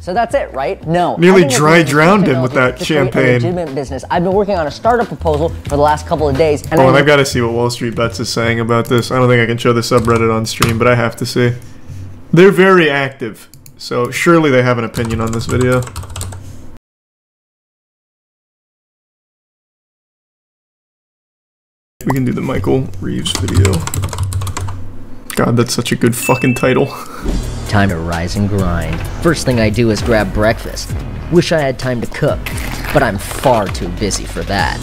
So that's it, right? No. Nearly dry drowned him with that champagne. Legitimate business. I've been working on a startup proposal for the last couple of days. And I've got to see what Wall Street Bets is saying about this. I don't think I can show the subreddit on stream, but I have to see. They're very active, so surely they have an opinion on this video. We can do the Michael Reeves video. God, that's such a good fucking title. Time to rise and grind. First thing I do is grab breakfast. Wish I had time to cook, but I'm far too busy for that.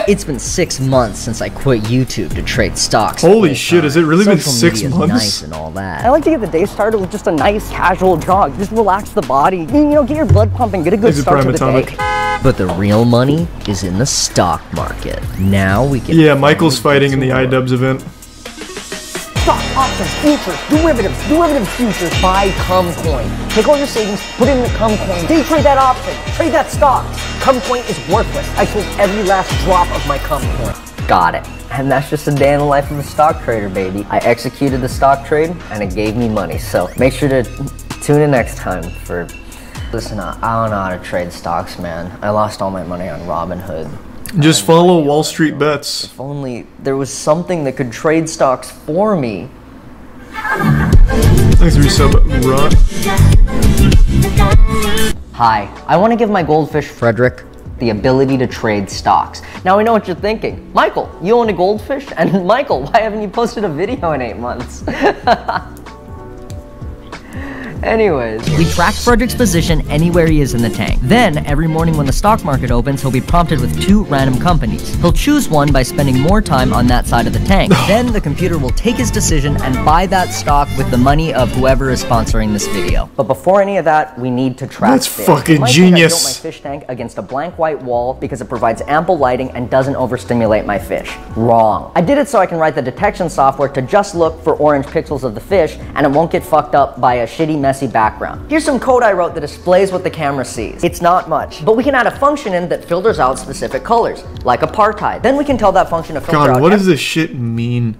It's been 6 months since I quit YouTube to trade stocks. Holy shit, has it really been 6 months? Nice and all that. I like to get the day started with just a nice casual jog. Just relax the body. You know, get your blood pumping, get a good start to the day. But the real money is in the stock market. Now we can... Yeah, Michael's fighting in the iDubbbz event. Stock, options, futures, derivative futures. Buy CumCoin. Take all your savings, put it in the CumCoin. Day trade that option. Trade that stock. CumCoin is worthless. I sold every last drop of my CumCoin. Got it. And that's just a day in the life of a stock trader, baby. I executed the stock trade, and it gave me money. So make sure to tune in next time for... Listen, I don't know how to trade stocks, man. I lost all my money on Robinhood. Just follow Wall Street Bets. If only there was something that could trade stocks for me. Thanks for your sub, Rot. Hi, I want to give my goldfish, Frederick, the ability to trade stocks. Now I know what you're thinking. Michael, you own a goldfish? And Michael, why haven't you posted a video in 8 months? Anyways, we track Frederick's position anywhere he is in the tank. Then, every morning when the stock market opens, he'll be prompted with 2 random companies. He'll choose one by spending more time on that side of the tank. Then, the computer will take his decision and buy that stock with the money of whoever is sponsoring this video. But before any of that, we need to track That's fish. fucking genius. I built my fish tank against a blank white wall because it provides ample lighting and doesn't overstimulate my fish. Wrong. I did it so I can write the detection software to just look for orange pixels of the fish and it won't get fucked up by a shitty messy background. Here's some code I wrote that displays what the camera sees. It's not much, but we can add a function in that filters out specific colors, like apartheid. Then we can tell that function to filter out... God, what does this shit mean?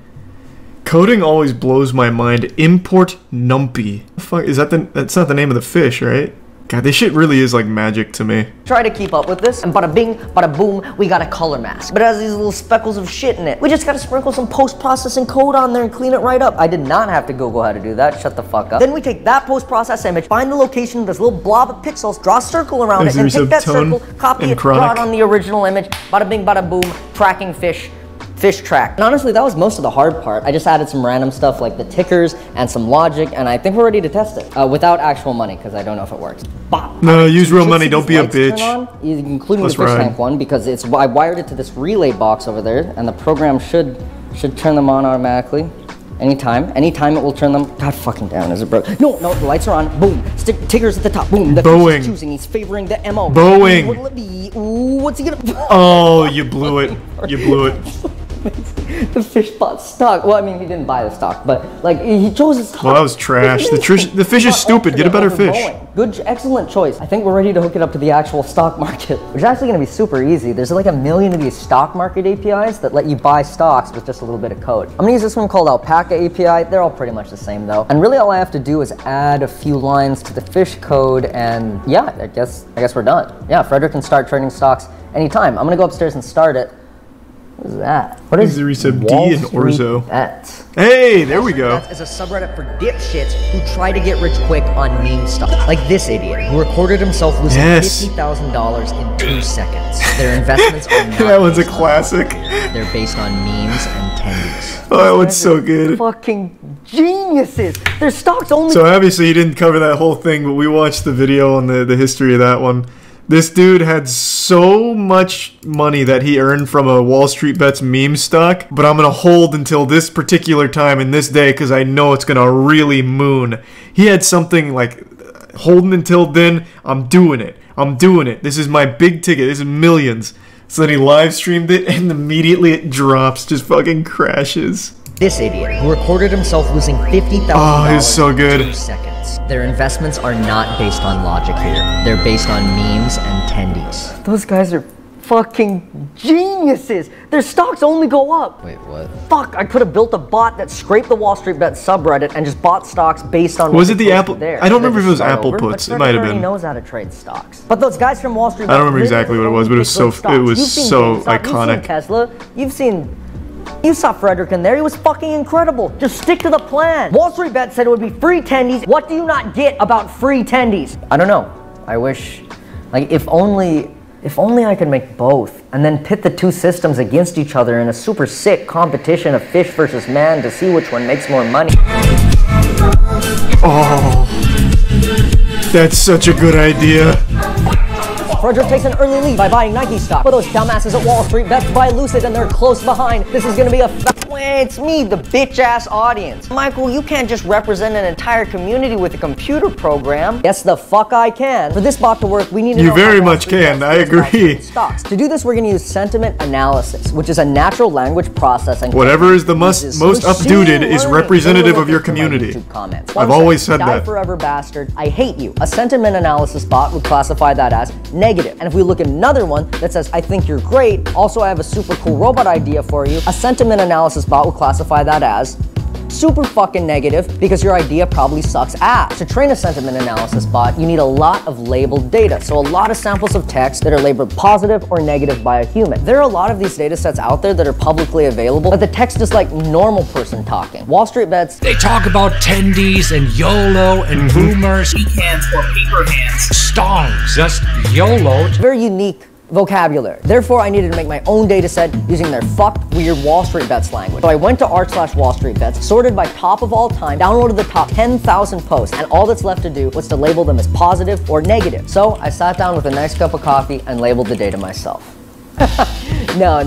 Coding always blows my mind. Import numpy. Fuck, is that that's not the name of the fish, right? God, this shit really is like magic to me. Try to keep up with this, and bada bing, bada boom, we got a color mask. But it has these little speckles of shit in it. We just gotta sprinkle some post-processing code on there and clean it right up. I did not have to Google how to do that, shut the fuck up. Then we take that post-processed image, find the location of this little blob of pixels, draw a circle around it, and take that circle, copy it, draw it on the original image, bada bing, bada boom, tracking fish. Fish track. And honestly, that was most of the hard part. I just added some random stuff like the tickers and some logic, and I think we're ready to test it without actual money because I don't know if it works. Bop. No, use real money. Don't be a bitch. Including the fish tank one because I wired it to this relay box over there, and the program should turn them on automatically. Anytime it will turn them. God fucking damn, is it broke? No, the lights are on. Boom. Tickers at the top. Boom. The fish is choosing. He's favoring the MO. Boeing. What'll it be? Ooh, what's he gonna? Oh, you blew it. You blew it. The fish bought stock. Well, I mean, he didn't buy the stock, but like he chose his stock. Well, that was trash. The fish is stupid. Get a better fish. Good, excellent choice. I think we're ready to hook it up to the actual stock market, which is actually going to be super easy. There's like 1 million of these stock market APIs that let you buy stocks with just a little bit of code. I'm going to use this one called Alpaca API. They're all pretty much the same though. And really all I have to do is add a few lines to the fish code and yeah, I guess we're done. Yeah, Frederick can start trading stocks anytime. I'm going to go upstairs and start it. What is that? What is Resub D and Orzo? Bets. Hey, there we go. Bets is a subreddit for dipshits who try to get rich quick on meme stuff. Like this idiot who recorded himself losing $50,000 in 2 seconds. Their investments are not that one's a classic. They're based on memes and tendies. Oh, that one's so good. Fucking geniuses. Their stocks only... So obviously you didn't cover that whole thing, but we watched the video on the history of that one. This dude had so much money that he earned from a Wall Street Bets meme stock, but I'm gonna hold until this particular time in this day because I know it's gonna really moon. He had something like, holding until then, I'm doing it. This is my big ticket, this is millions. So then he live streamed it and immediately it drops, just fucking crashes. This idiot who recorded himself losing $50,000 oh, he's so good. in 2 seconds. Their investments are not based on logic here. They're based on memes and tendies. Those guys are fucking geniuses. Their stocks only go up. Wait, what? Fuck, I could have built a bot that scraped the Wall Street Bet subreddit and just bought stocks based on Was what it they the posted Apple? there. I don't Then remember if it was just start Apple over, puts. but It might have Frederick been. already knows how to trade stocks. But those guys from Wall Street Bet, I don't remember really exactly what it was, only but it was pick good so- stocks. it was You've seen so GameStop, You've seen Tesla. You saw Frederick in there. He was fucking incredible. Just stick to the plan. Wall Street Bet said it would be free tendies. What do you not get about free tendies? I don't know. I wish, like, if only I could make both and then pit the two systems against each other in a super sick competition of fish versus man to see which one makes more money. Oh, that's such a good idea. Frederick takes an early lead by buying Nike stock. But those dumbasses at Wall Street Bet buy Lucid and they're close behind. This is gonna be a it's me, the bitch-ass audience. Michael, you can't just represent an entire community with a computer program. Yes, the fuck I can. For this bot to work, we need to know You very how Wall much Street can, Bet I feels about agree. stocks. To do this, we're gonna use sentiment analysis, which is a natural language processing. Whatever is the most Machine updated is learning. representative Take a of your look at my community. YouTube comments. I've 1 always second. said Die that. forever, bastard. I hate you. A sentiment analysis bot would classify that as negative. And if we look at another one that says, I think you're great, also I have a super cool robot idea for you, a sentiment analysis bot would classify that as super fucking negative because your idea probably sucks ass. To train a sentiment analysis bot, you need a lot of labeled data. So a lot of samples of text that are labeled positive or negative by a human. There are a lot of these data sets out there that are publicly available, but the text is like normal person talking. Wall Street Bets, They talk about tendies and YOLO and boomers. Hands or paper hands. Stongs, just YOLO. very unique vocabulary. Therefore, I needed to make my own data set using their fucked weird Wall Street Bets language. So I went to r/Wall Street Bets, sorted by top of all time, downloaded the top 10,000 posts, and all that's left to do was to label them as positive or negative. So I sat down with a nice cup of coffee and labeled the data myself. No,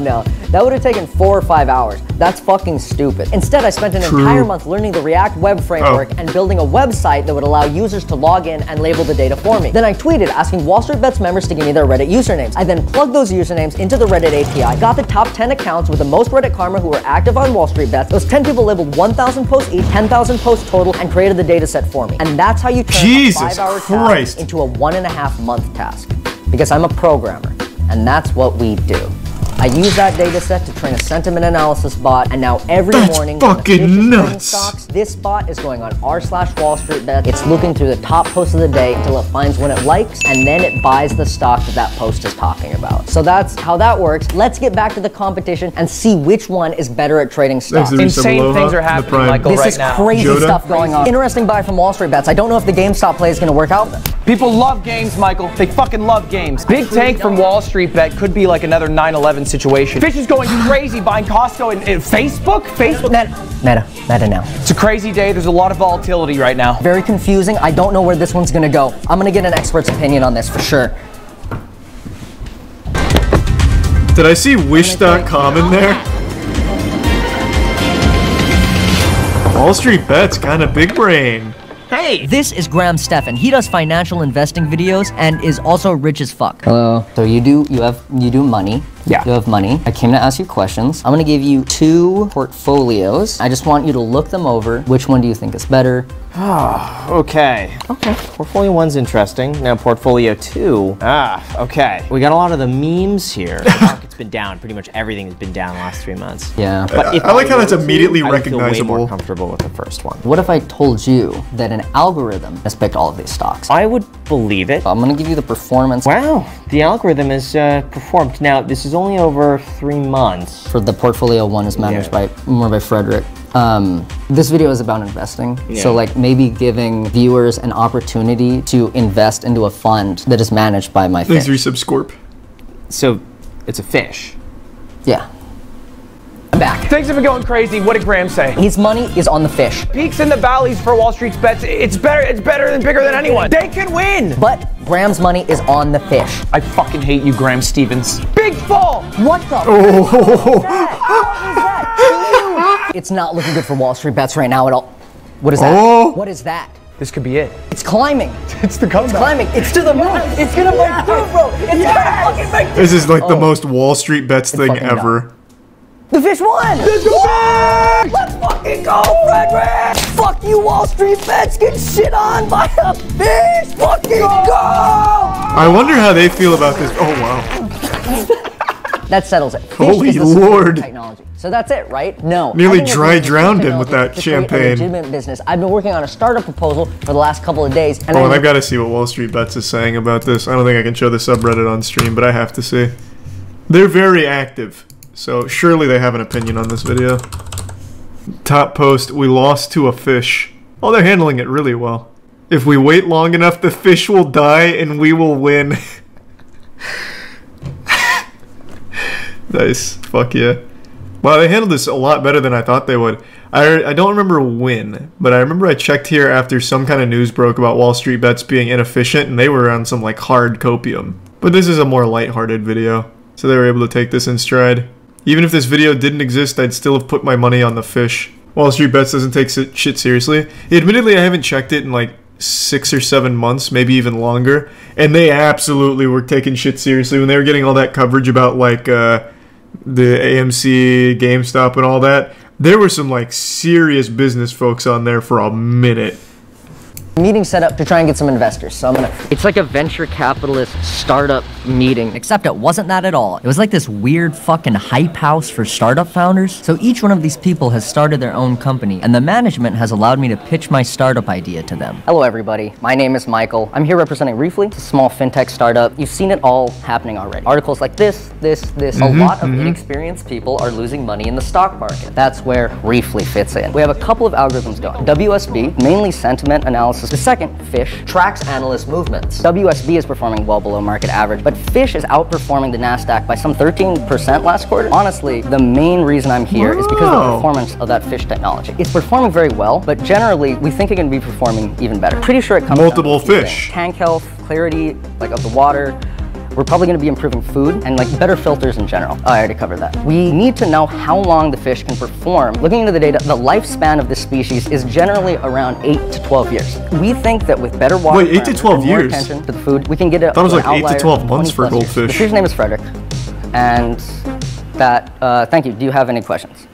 that would have taken 4 or 5 hours. That's fucking stupid. Instead, I spent an entire month learning the React web framework and building a website that would allow users to log in and label the data for me. Then I tweeted asking Wall Street Bets members to give me their Reddit usernames. I then plugged those usernames into the Reddit API, got the top 10 accounts with the most Reddit karma who were active on Wall Street Bets. Those 10 people labeled 1,000 posts each, 10,000 posts total, and created the data set for me. And that's how you turn Jesus a 5-hour Christ. task into a 1.5 month task. Because I'm a programmer, and that's what we do. I use that data set to train a sentiment analysis bot, and now every That's morning when the fucking fish is trading nuts. stocks, this bot is going on r/Wall Street Bet. It's looking through the top posts of the day until it finds one it likes, and then it buys the stock that post is talking about. So that's how that works. Let's get back to the competition and see which one is better at trading stocks. Thanks to Resub Insane Aloha, things are the happening, Prime. Michael, This right is now. crazy Joda? stuff going on. Interesting buy from Wall Street Bets. I don't know if the GameStop play is going to work out. People love games, Michael. They fucking love games. Big Tank from Wall Street Bet could be like another 9/11 situation. Fish is going crazy buying Costco and Facebook. Meta now. It's a crazy day. There's a lot of volatility right now. Very confusing. I don't know where this one's gonna go. I'm gonna get an expert's opinion on this for sure. Did I see Wish.com in there? Wall Street Bets, kind of big brain. Hey! This is Graham Stephan. He does financial investing videos and is also rich as fuck. Hello. So you do money. Yeah. You have money. I came to ask you questions. I'm gonna give you 2 portfolios. I just want you to look them over. Which one do you think is better? Okay. Portfolio 1's interesting. Now portfolio 2. Okay. We got a lot of the memes here. The market's been down. Pretty much everything has been down the last 3 months. Yeah. But if I like how that's were to, immediately I would feel way recognizable. more comfortable with the first one. What if I told you that an algorithm has picked all of these stocks? I would believe it. I'm gonna give you the performance Wow. The algorithm is performed. Now, this is only over 3 months. for the portfolio 1 is managed by Frederick. This video is about investing. So like maybe giving viewers an opportunity to invest into a fund that is managed by my Thanks, fish. Resub Scorp. So, it's a fish. Yeah. I'm back. Things have been going crazy. What did Graham say? His money is on the fish. Peaks and the valleys for Wall Street's bets. It's better than bigger than anyone. They can win. But Graham's money is on the fish. I fucking hate you, Graham Stevens. Big fall. What the Oh, How is that? It's not looking good for Wall Street Bets right now at all. What is that? Oh. What is that? This could be it. It's climbing. It's the comeback. Climbing. It's to the moon. It's gonna break through, bro. It's gonna fucking break through. this is like the most Wall Street Bets thing fucking ever. The fish won! Let's go! Let's fucking go, Frederick! Fuck you, Wall Street Bets! Get shit on by a fish! Fucking go! I wonder how they feel about this. Oh, wow. That settles it. Fish Holy is the superior Lord. technology. So that's it, right? No. Nearly I think dry it's drowned him with technology that to create a champagne. legitimate business. I've been working on a startup proposal for the last couple of days, and Oh, and I've got to see what Wall Street Bets is saying about this. I don't think I can show the subreddit on stream, but I have to see. They're very active, so surely they have an opinion on this video. Top post, we lost to a fish. Oh, they're handling it really well. If we wait long enough, the fish will die and we will win. Nice. Fuck yeah. Wow, they handled this a lot better than I thought they would. I don't remember when, but I remember I checked here after some kind of news broke about Wall Street Bets being inefficient, and they were on some like hard copium. But this is a more lighthearted video, so they were able to take this in stride. Even if this video didn't exist, I'd still have put my money on the fish. Wall Street Bets doesn't take shit seriously. Admittedly, I haven't checked it in like 6 or 7 months, maybe even longer, and they absolutely were taking shit seriously when they were getting all that coverage about like the AMC, GameStop, and all that. There were some like serious business folks on there for a minute. meeting set up to try and get some investors. So I'm gonna... It's like a venture capitalist startup meeting. Except it wasn't that at all. It was like this weird fucking hype house for startup founders. So each one of these people has started their own company, and the management has allowed me to pitch my startup idea to them. Hello everybody, my name is Michael. I'm here representing Reefly. It's a small fintech startup. You've seen it all happening already. Articles like this. A lot of inexperienced people are losing money in the stock market. That's where Reefly fits in. We have a couple of algorithms going. WSB, mainly sentiment analysis. The second, Fish, tracks analyst movements. WSB is performing well below market average, but Fish is outperforming the NASDAQ by some 13% last quarter. Honestly, the main reason I'm here is because of the performance of that Fish technology. It's performing very well, but generally, we think it can be performing even better. Pretty sure it comes multiple down to fish. Tank health, clarity, like of the water. We're probably going to be improving food and like better filters in general. Oh, I already covered that. We need to know how long the fish can perform. Looking into the data, the lifespan of this species is generally around 8 to 12 years. We think that with better water, wait, 8 to 12 and more years? attention to the food, we can get it. That was like 8 to 12 months for goldfish. The fish's name is Frederick, and that. Thank you. Do you have any questions?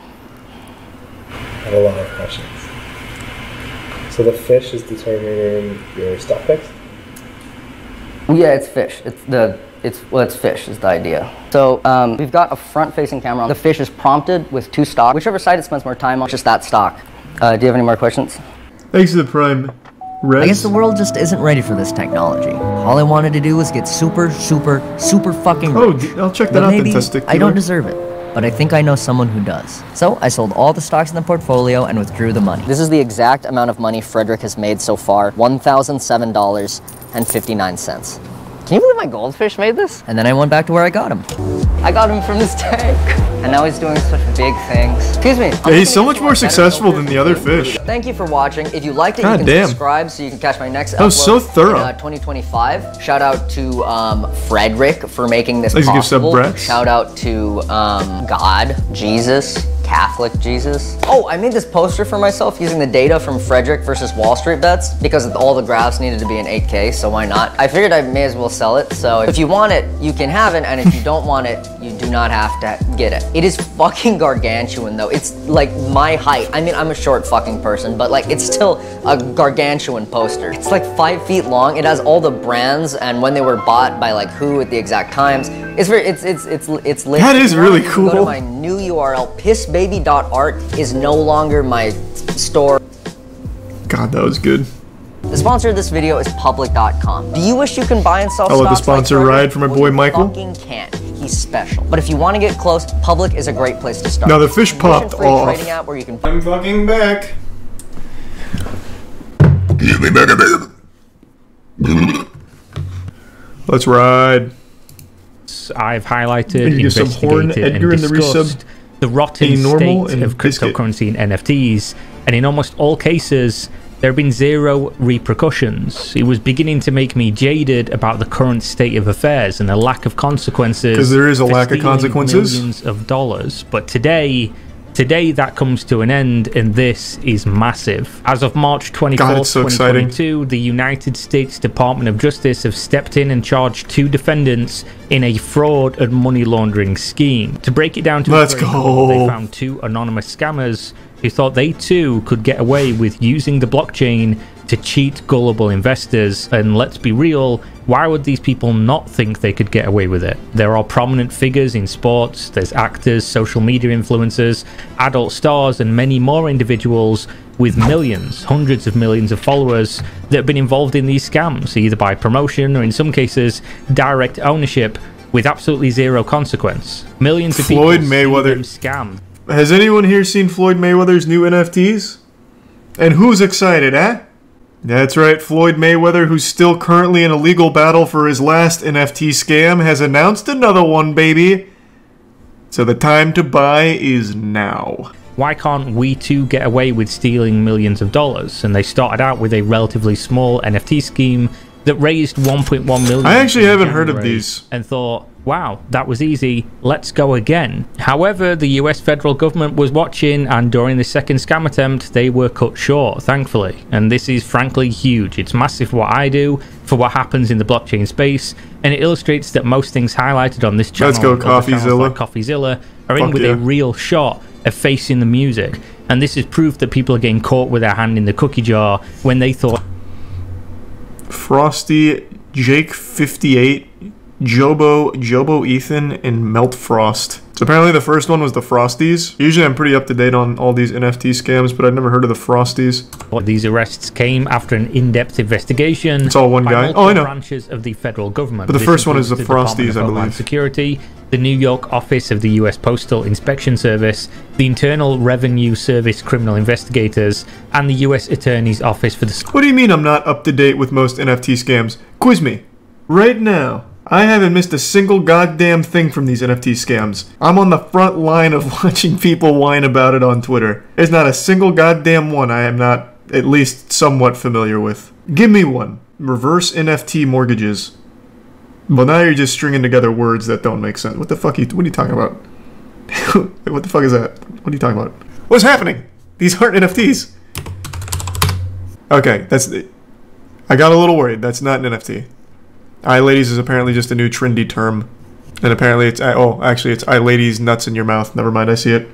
I have a lot of questions. So the fish is determining your stock picks? Yeah, it's fish. It's fish is the idea. So we've got a front-facing camera. The fish is prompted with 2 stocks. Whichever side it spends more time on, just that stock. Do you have any more questions? Thanks to the Prime. Rez. I guess the world just isn't ready for this technology. All I wanted to do was get super fucking rich. Oh, I'll check that out then, Testicular. I don't deserve it, but I think I know someone who does. So I sold all the stocks in the portfolio and withdrew the money. This is the exact amount of money Frederick has made so far, $1,007.59. Can you believe my goldfish made this? And then I went back to where I got him. I got him from this tank. And now he's doing such big things. Excuse me. Yeah, he's so much more successful than the other fish. Thank you for watching. If you liked it, you can subscribe so you can catch my next upload. That was so thorough. In 2025. Shout out to Frederick for making this Thanks, possible. give sub brats. Shout out to God, Jesus, Catholic Jesus. Oh, I made this poster for myself using the data from Frederick versus Wall Street Bets because all the graphs needed to be in 8K, so why not? I figured I may as well sell it, so if you want it, you can have it, and if you don't want it, you do not have to get it. It is fucking gargantuan though. It's like my height. I mean, I'm a short fucking person, but like it's still a gargantuan poster. It's like 5 feet long. It has all the brands and when they were bought by like who at the exact times. It's very, it's lit. That is really cool. Go to my new URL, pissbaby.art is no longer my store. God, that was good. The sponsor of this video is public.com. Do you wish you can buy and sell I'll stocks let the sponsor like ride for my boy Michael. Fucking can't. He's special. But if you want to get close, Public is a great place to start. Now the fish popped off. Trading app where you can... I'm fucking back. Give me back a bit. Let's ride. I've highlighted, you get some Horn Edgar in the discussed the rotten normal state of cryptocurrency and NFTs, and in almost all cases, there have been zero repercussions. It was beginning to make me jaded about the current state of affairs and the lack of consequences. Because there is a lack of consequences. Millions of dollars, but today that comes to an end, and this is massive. As of March 24th, 2022, the United States Department of Justice have stepped in and charged 2 defendants in a fraud and money laundering scheme. To break it down to Let's go. They found 2 anonymous scammers who thought they too could get away with using the blockchain to cheat gullible investors. And let's be real, why would these people not think they could get away with it? There are prominent figures in sports, there's actors, social media influencers, adult stars, and many more individuals with millions, hundreds of millions of followers that have been involved in these scams, either by promotion or in some cases direct ownership with absolutely zero consequence. Millions of Floyd people Mayweather scammed. Has anyone here seen Floyd Mayweather's new NFTs? And who's excited, eh? That's right, Floyd Mayweather, who's still currently in a legal battle for his last NFT scam, has announced another one, baby. So the time to buy is now. Why can't we too get away with stealing millions of dollars? And they started out with a relatively small NFT scheme that raised 1.1 million. I actually haven't heard of these. And thought, wow, that was easy, let's go again. However, the US federal government was watching, and during the second scam attempt, they were cut short, thankfully. And this is frankly huge. It's massive for what I do, for what happens in the blockchain space, and it illustrates that most things highlighted on this channel, let's go CoffeeZilla, like CoffeeZilla, are in with a real shot of facing the music. And this is proof that people are getting caught with their hand in the cookie jar when they thought Frosty, Jake 58, Jobo Ethan, and Melt Frost. So apparently the first one was the Frosties. Usually I'm pretty up to date on all these NFT scams, but I'd never heard of the Frosties. These arrests came after an in-depth investigation. It's all one guy. Oh, I know. Branches of the federal government. But the first one is the Frosties, I believe. Security, the New York office of the U.S. Postal Inspection Service, the Internal Revenue Service criminal investigators, and the U.S. Attorney's Office for the... What do you mean I'm not up to date with most NFT scams? Quiz me. Right now. I haven't missed a single goddamn thing from these NFT scams. I'm on the front line of watching people whine about it on Twitter. There's not a single goddamn one I am not at least somewhat familiar with. Give me one. Reverse NFT mortgages. Well, now you're just stringing together words that don't make sense. What the fuck what are you talking about? What the fuck is that? What are you talking about? What's happening? These aren't NFTs. Okay, I got a little worried. That's not an NFT. iLadies is apparently just a new trendy term. And apparently it's, oh, actually it's iLadies nuts in your mouth. Never mind, I see it.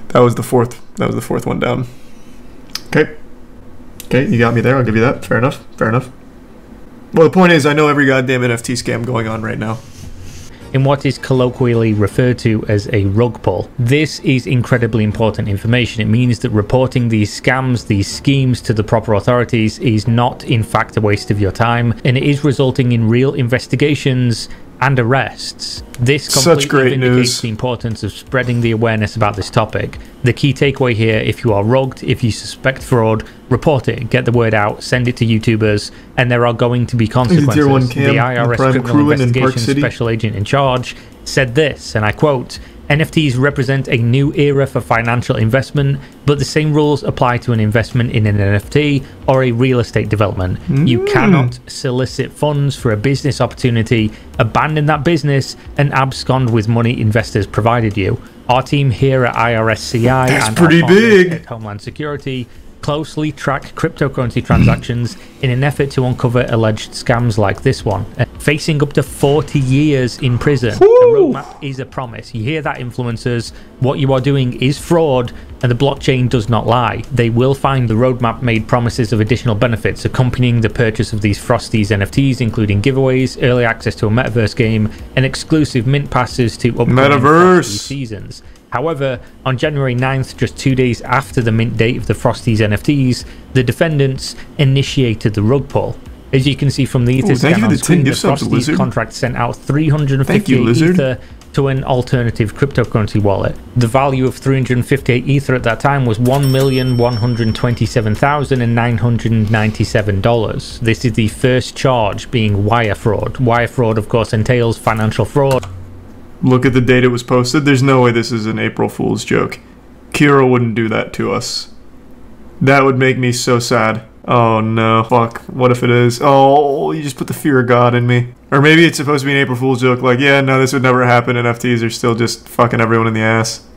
That was the fourth one down. Okay. Okay, you got me there. I'll give you that. Fair enough. Fair enough. Well, the point is, I know every goddamn NFT scam going on right now. In what is colloquially referred to as a rug pull. This is incredibly important information. It means that reporting these scams, these schemes to the proper authorities is not in fact a waste of your time, and it is resulting in real investigations and arrests. This completely indicates the importance of spreading the awareness about this topic. The key takeaway here, if you are rugged, if you suspect fraud, report it, get the word out, send it to YouTubers, and there are going to be consequences. The IRS Criminal Investigation Special Agent in charge said this, and I quote, NFTs represent a new era for financial investment, but the same rules apply to an investment in an NFT or a real estate development. You cannot solicit funds for a business opportunity, abandon that business, and abscond with money investors provided you. Our team here at IRSCI and pretty big at Homeland Security closely track cryptocurrency transactions in an effort to uncover alleged scams like this one. Facing up to 40 years in prison. The roadmap is a promise. You hear that, influencers? What you are doing is fraud, and the blockchain does not lie. They will find the roadmap made promises of additional benefits accompanying the purchase of these Frosties NFTs, including giveaways, early access to a metaverse game, and exclusive mint passes to upcoming Frosty seasons. However, on January 9th, just 2 days after the mint date of the Frosties NFTs, the defendants initiated the rug pull. As you can see from the Ether scan on screen, the Frosties contract sent out 358 Ether to an alternative cryptocurrency wallet. The value of 358 Ether at that time was $1,127,997. This is the first charge, being wire fraud. Wire fraud, of course, entails financial fraud. Look at the date it was posted. There's no way this is an April Fool's joke. Kira wouldn't do that to us. That would make me so sad. Oh no. Fuck. What if it is? Oh, you just put the fear of God in me. Or maybe it's supposed to be an April Fool's joke, like, yeah, no, this would never happen. NFTs are still just fucking everyone in the ass.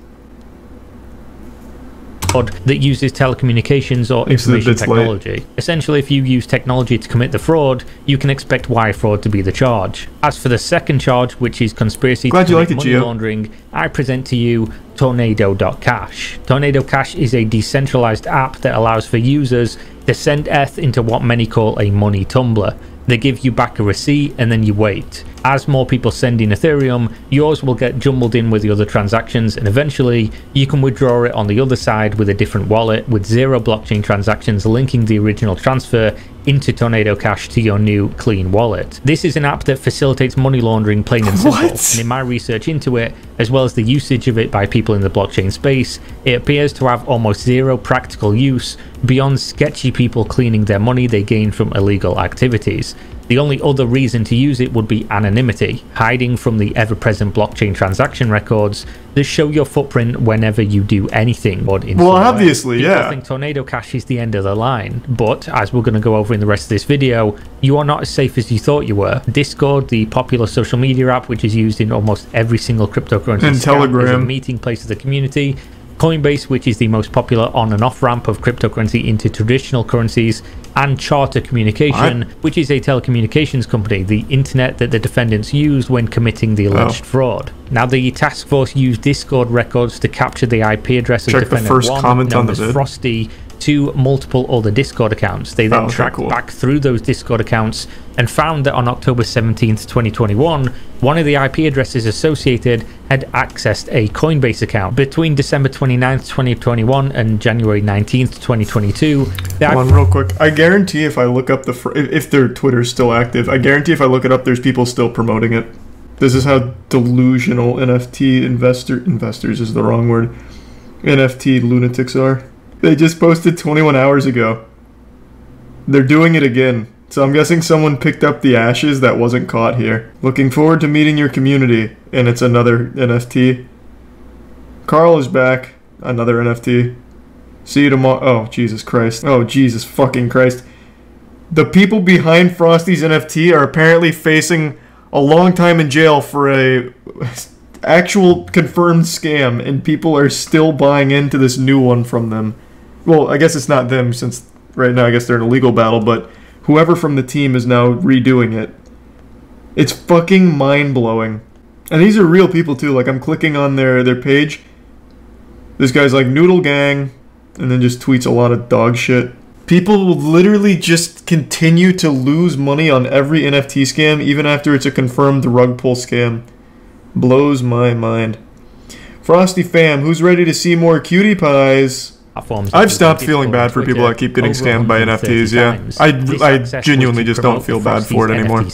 That uses telecommunications or information technology. Essentially, if you use technology to commit the fraud, you can expect wire fraud to be the charge. As for the second charge, which is conspiracy to commit money laundering, I present to you Tornado.cash. Tornado Cash is a decentralized app that allows for users They send ETH into what many call a money tumbler. They give you back a receipt and then you wait. As more people send in Ethereum, yours will get jumbled in with the other transactions, and eventually you can withdraw it on the other side with a different wallet with 0 blockchain transactions linking the original transfer into Tornado Cash to your new clean wallet. This is an app that facilitates money laundering, plain and simple. And in my research into it, as well as the usage of it by people in the blockchain space, it appears to have almost 0 practical use beyond sketchy people cleaning their money they gain from illegal activities. The only other reason to use it would be anonymity, hiding from the ever-present blockchain transaction records that show your footprint whenever you do anything. Well, obviously, people yeah. think Tornado Cash is the end of the line, but as we're going to go over in the rest of this video, you are not as safe as you thought you were. Discord, the popular social media app which is used in almost every single cryptocurrency, and Telegram, is a meeting place of the community. Coinbase, which is the most popular on and off ramp of cryptocurrency into traditional currencies, and Charter Communication, which is a telecommunications company, the internet that the defendants used when committing the alleged fraud. Now, the task force used Discord records to capture the IP address of defendant 1, known as Frosty, to multiple other Discord accounts. They then tracked back through those Discord accounts and found that on October 17th, 2021, one of the IP addresses associated had accessed a Coinbase account. Between December 29th, 2021 and January 19th, 2022... One real quick. I guarantee if I look up if their Twitter is still active, I guarantee if I look it up, there's people still promoting it. This is how delusional NFT investors is the wrong word. NFT lunatics are. They just posted 21 hours ago. They're doing it again. So I'm guessing someone picked up the ashes that wasn't caught here. Looking forward to meeting your community. And it's another NFT. Carl is back. Another NFT. See you tomorrow. Oh, Jesus Christ. Oh, Jesus fucking Christ. The people behind Frosty's NFT are apparently facing a long time in jail for a actual confirmed scam. And people are still buying into this new one from them. Well, I guess it's not them, since right now I guess they're in a legal battle, but whoever from the team is now redoing it. It's fucking mind-blowing. And these are real people too. Like, I'm clicking on their page. This guy's like, Noodle Gang, and then just tweets a lot of dog shit. People will literally just continue to lose money on every NFT scam, even after it's a confirmed rug pull scam. Blows my mind. Frosty fam, who's ready to see more cutie pies? I've stopped feeling bad for people that keep getting scammed by NFTs, yeah. I genuinely just don't feel bad for it anymore.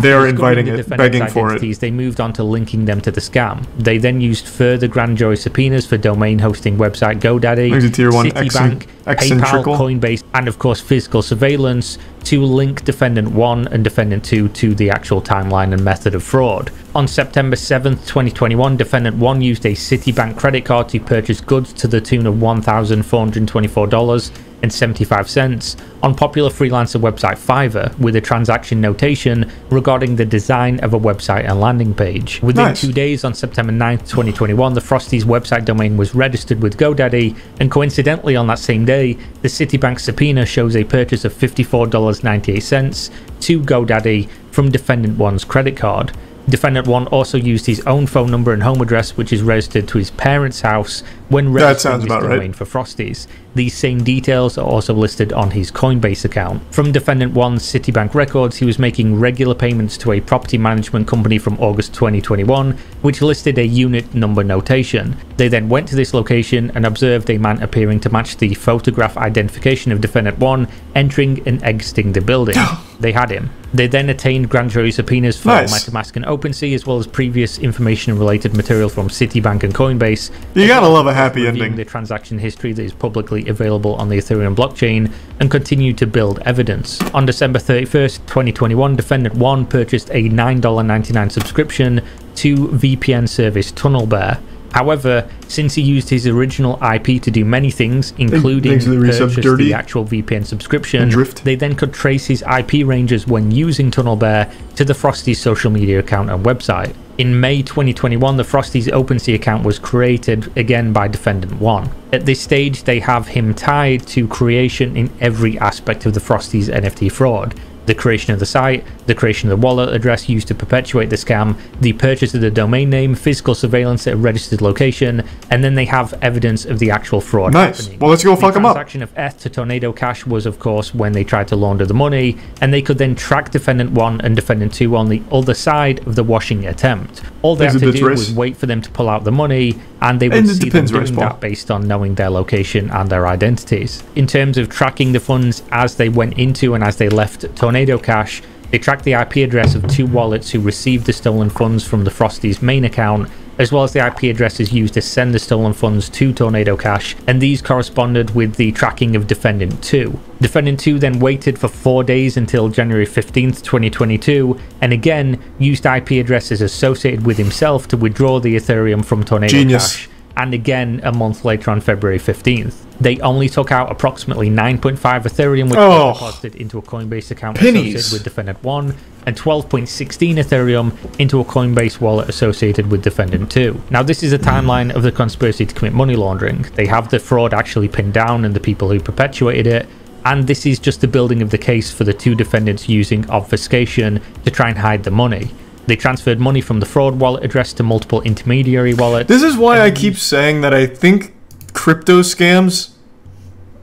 They're inviting it, begging for it. They moved on to linking them to the scam. They then used further grand jury subpoenas for domain hosting website GoDaddy, Citibank, PayPal, Coinbase, and of course physical surveillance to link Defendant 1 and Defendant 2 to the actual timeline and method of fraud. On September 7th, 2021, Defendant 1 used a Citibank credit card to purchase goods to the tune of $1,424.75 on popular freelancer website Fiverr with a transaction notation regarding the design of a website and landing page. Within 2 days, on September 9th, 2021, the Frosty's website domain was registered with GoDaddy, and coincidentally on that same day, the Citibank subpoena shows a purchase of $54.98 to GoDaddy from Defendant 1's credit card. Defendant 1 also used his own phone number and home address, which is registered to his parents' house, when registering his domain for Frosties. These same details are also listed on his Coinbase account. From Defendant 1's Citibank records, he was making regular payments to a property management company from August 2021, which listed a unit number notation. They then went to this location and observed a man appearing to match the photograph identification of Defendant 1 entering and exiting the building. They had him. They then attained grand jury subpoenas for MetaMask and OpenSea, as well as previous information related material from Citibank and Coinbase. You gotta love a happy ending. The transaction history that is publicly available on the Ethereum blockchain and continue to build evidence. On December 31st, 2021, Defendant 1 purchased a $9.99 subscription to VPN service TunnelBear. However, since he used his original IP to do many things, including purchase the actual VPN subscription, they then could trace his IP ranges when using TunnelBear to the Frosty's social media account and website. In May 2021, the Frosty's OpenSea account was created again by Defendant 1. At this stage, they have him tied to creation in every aspect of the Frosty's NFT fraud. the creation of the site, the creation of the wallet address used to perpetuate the scam, the purchase of the domain name, physical surveillance at a registered location, and then they have evidence of the actual fraud happening. Well, let's go fuck them up. The transaction of ETH to Tornado Cash was, of course, when they tried to launder the money, and they could then track Defendant 1 and Defendant 2 on the other side of the washing attempt. All they had to do was wait for them to pull out the money, and they would see them doing that based on knowing their location and their identities. In terms of tracking the funds as they went into and as they left Tornado Cash, they tracked the IP address of 2 wallets who received the stolen funds from the Frosties main account, as well as the IP addresses used to send the stolen funds to Tornado Cash, and these corresponded with the tracking of Defendant 2. Defendant 2 then waited for 4 days until January 15th, 2022, and again used IP addresses associated with himself to withdraw the Ethereum from Tornado Cash, and again a month later on February 15th. They only took out approximately 9.5 Ethereum, which was deposited into a Coinbase account associated with Defendant 1, and 12.16 Ethereum into a Coinbase wallet associated with Defendant 2. Now, this is a timeline of the conspiracy to commit money laundering. They have the fraud actually pinned down and the people who perpetuated it, and this is just the building of the case for the 2 defendants using obfuscation to try and hide the money. They transferred money from the fraud wallet address to multiple intermediary wallets. This is why I keep saying that I think crypto scams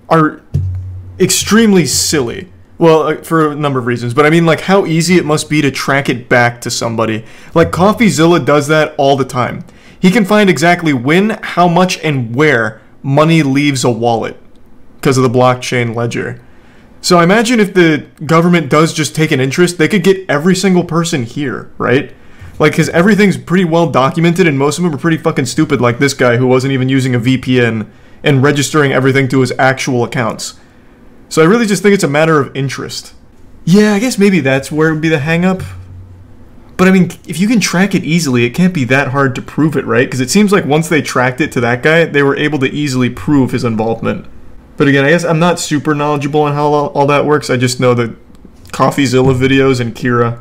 are extremely silly. Well, for a number of reasons, but I mean, like, how easy it must be to track it back to somebody. Like, CoffeeZilla does that all the time. He can find exactly when, how much, and where money leaves a wallet because of the blockchain ledger. So I imagine if the government does just take an interest, they could get every single person here, right? Like, because everything's pretty well documented, and most of them are pretty fucking stupid, like this guy who wasn't even using a VPN and registering everything to his actual accounts. So I really just think it's a matter of interest. Yeah, I guess maybe that's where it would be the hang-up. But I mean, if you can track it easily, it can't be that hard to prove it, right? Because it seems like once they tracked it to that guy, they were able to easily prove his involvement. But again, I guess I'm not super knowledgeable on how all that works. I just know that CoffeeZilla videos and Kira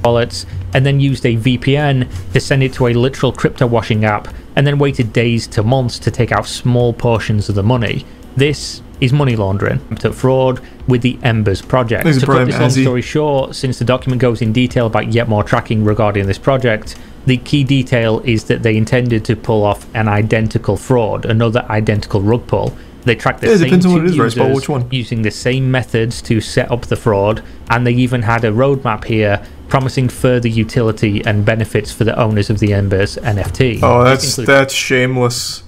wallets, and then used a VPN to send it to a literal crypto washing app, and then waited days to months to take out small portions of the money. This is money laundering, to fraud with the Embers project. To cut this long story short, since the document goes in detail about yet more tracking regarding this project, the key detail is that they intended to pull off an identical fraud, another identical rug pull. They tracked the same 2 users using the same methods to set up the fraud, and they even had a roadmap here promising further utility and benefits for the owners of the Embers NFT. Oh, that's shameless.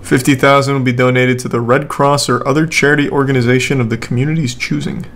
50,000 will be donated to the Red Cross or other charity organization of the community's choosing.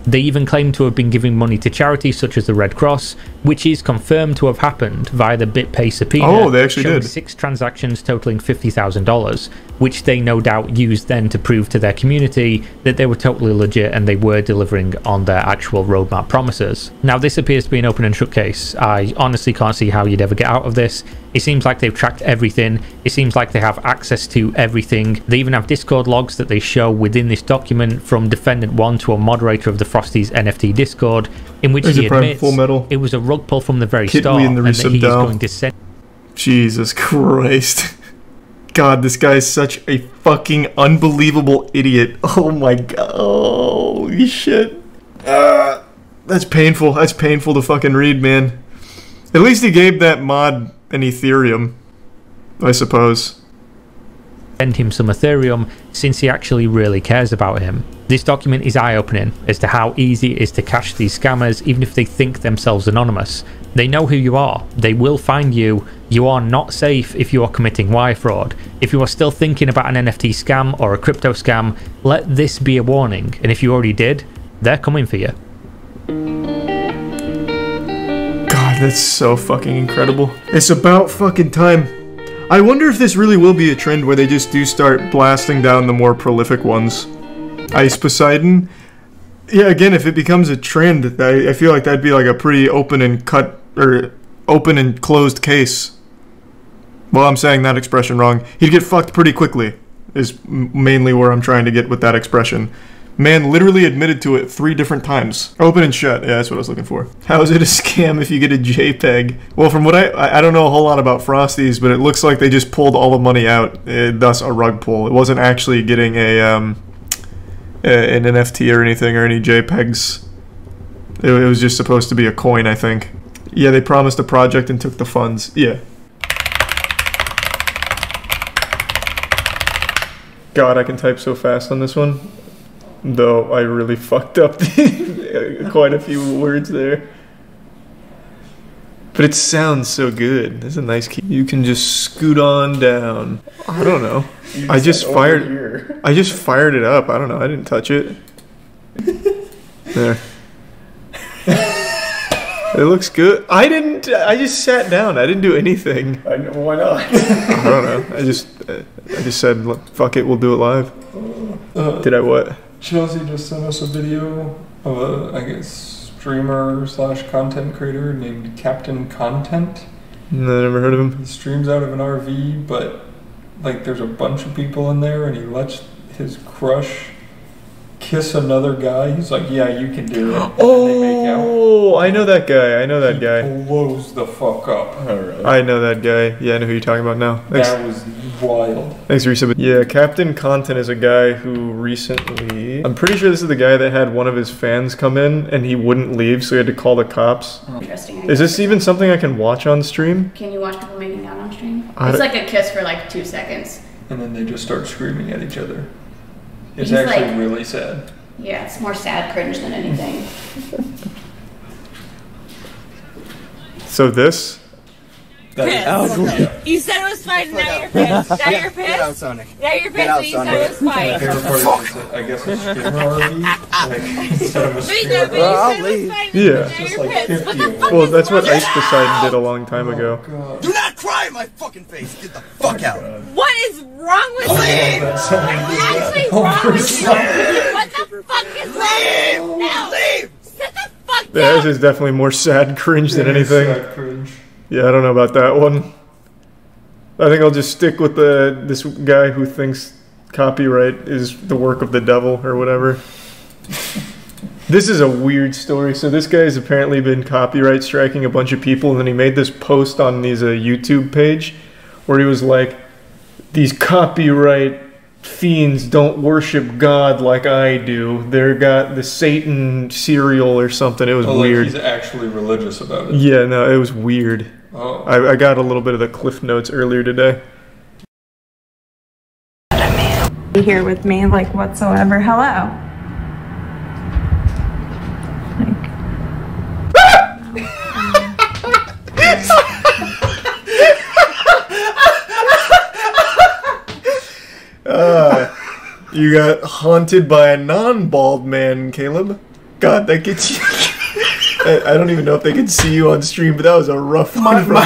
They even claim to have been giving money to charities such as the Red Cross, which is confirmed to have happened via the BitPay subpoena. Oh, they actually did. 6 transactions totaling $50,000, which they no doubt used then to prove to their community that they were totally legit and they were delivering on their actual roadmap promises. Now, this appears to be an open and shut case. I honestly can't see how you'd ever get out of this. It seems like they've tracked everything. It seems like they have access to everything. They even have Discord logs that they show within this document from Defendant 1 to a moderator of the Frosties NFT Discord, in which he admits it was a rug pull from the very start, and that he is going to send... Jesus Christ. God, this guy is such a fucking unbelievable idiot. Oh my god. Holy shit. That's painful. That's painful to fucking read, man. At least he gave that mod an Ethereum, I suppose. Send him some Ethereum, since he actually really cares about him. This document is eye-opening as to how easy it is to catch these scammers, even if they think themselves anonymous. They know who you are. They will find you. You are not safe if you are committing wire fraud. If you are still thinking about an NFT scam or a crypto scam, let this be a warning. And if you already did, they're coming for you. God, that's so fucking incredible. It's about fucking time. I wonder if this really will be a trend where they just do start blasting down the more prolific ones. Ice Poseidon. Yeah, again, if it becomes a trend, I feel like that'd be like a pretty open and closed case. Well, I'm saying that expression wrong. He'd get fucked pretty quickly, is mainly where I'm trying to get with that expression. Man literally admitted to it 3 different times. Open and shut. Yeah, that's what I was looking for. How is it a scam if you get a JPEG? Well, from what I don't know a whole lot about Frosties, but it looks like they just pulled all the money out, thus a rug pull. It wasn't actually getting a an NFT or anything or any JPEGs. It was just supposed to be a coin, I think. Yeah, they promised a project and took the funds. Yeah. God, I can type so fast on this one. Though I really fucked up quite a few words there. But it sounds so good. That's a nice key. You can just scoot on down. I don't know. I just fired it up. I don't know. I didn't touch it. There. It looks good. I just sat down. I didn't do anything. Why not? I don't know. I just said, fuck it, we'll do it live. Did I what? Chelsea just sent us a video of a, I guess, streamer / content creator named Captain Content. No, I never heard of him. He streams out of an RV, but like there's a bunch of people in there, and he lets his crush kiss another guy. He's like, yeah, you can do it. Oh, I know that guy. I know that guy. Blows the fuck up. I know that guy. Yeah, I know who you're talking about now. Thanks. That was wild. Thanks, Risa. Yeah, Captain Content is a guy who recently... I'm pretty sure this is the guy that had one of his fans come in and he wouldn't leave, so he had to call the cops. Interesting. Is this even something I can watch on stream? Can you watch people making out on stream? It's like a kiss for like 2 seconds. And then they just start screaming at each other. It's He's actually like, really sad. Yeah, it's more sad cringe than anything. So this? You said it was fine, now you're pissed. Now you're pissed. Get out, Sonic. Now you're pissed, so you said it was fine. My favorite part is, I guess, a streamer RV. Like, instead of a streamer RV. I'll leave. Yeah. Just like 50 of them. Well, that's what Ice Poseidon did a long time ago. Do not cry in my fucking face. Get the fuck out. What is wrong with you? What's actually wrong with you? What the fuck is wrong with you? No. Leave. Sit the fuck down. Yeah, this is definitely more sad cringe than anything. Sad cringe. Yeah, I don't know about that one. I think I'll just stick with this guy who thinks copyright is the work of the devil or whatever. This is a weird story. So this guy's apparently been copyright striking a bunch of people, and then he made this post on his YouTube page where he was like, these copyright fiends don't worship God like I do. They're got the Satan cereal or something. It was weird. Like he's actually religious about it. Yeah, no, it was weird. Oh. I got a little bit of the Cliff Notes earlier today. Be here with me, like, whatsoever. Hello. You got haunted by a non-bald man, Caleb. God, that gets you... I don't even know if they can see you on stream, but that was a rough one from there.